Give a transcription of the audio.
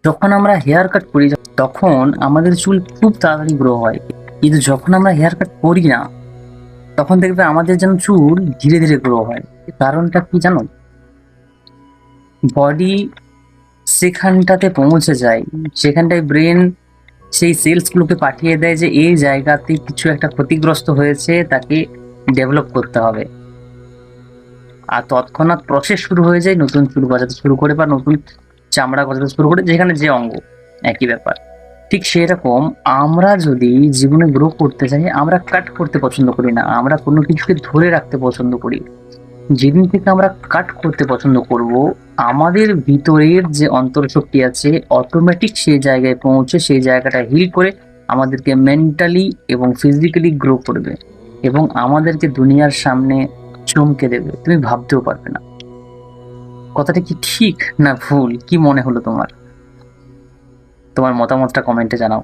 যখন আমরা hair cut করি তখন আমাদের চুল খুব তাড়াতাড়ি গ্রো হয়, কিন্তু যখন আমরা হেয়ার কাট করি না তখন দেখবে আমাদের যেন চুল ধীরে ধীরে গ্রো হয়। কারণটা কি জানো? বডি সেখানটাতে পৌঁছে যায়, সেখানটায় ব্রেন সেই সেলস গুলোকে পাঠিয়ে দেয় যে এই জায়গাতে কিছু একটা ক্ষতিগ্রস্ত হয়েছে, তাকে ডেভেলপ করতে হবে। আর তৎক্ষণাৎ প্রসেস শুরু হয়ে যায়, নতুন চুল গজাতে শুরু করে বা নতুন চামড়া গজাতে শুরু করে, যেখানে যে অঙ্গ একই ব্যাপার। ঠিক সেরকম আমরা যদি জীবনে গ্রো করতে চাই, আমরা কাট করতে পছন্দ করি না, আমরা কোনো কিছুকে ধরে রাখতে পছন্দ করি। যেদিন থেকে আমরা কাট করতে পছন্দ করব, আমাদের ভিতরের যে অন্তর্শক্তি আছে অটোমেটিক সেই জায়গায় পৌঁছে সেই জায়গাটা হিল করে আমাদেরকে মেন্টালি এবং ফিজিক্যালি গ্রো করবে এবং আমাদেরকে দুনিয়ার সামনে চমকে দেবে, তুমি ভাবতেও পারবে না। কথাটা কি ঠিক না ভুল? কি মনে হলো তোমার? তোমার মতামতটা কমেন্টে জানাও।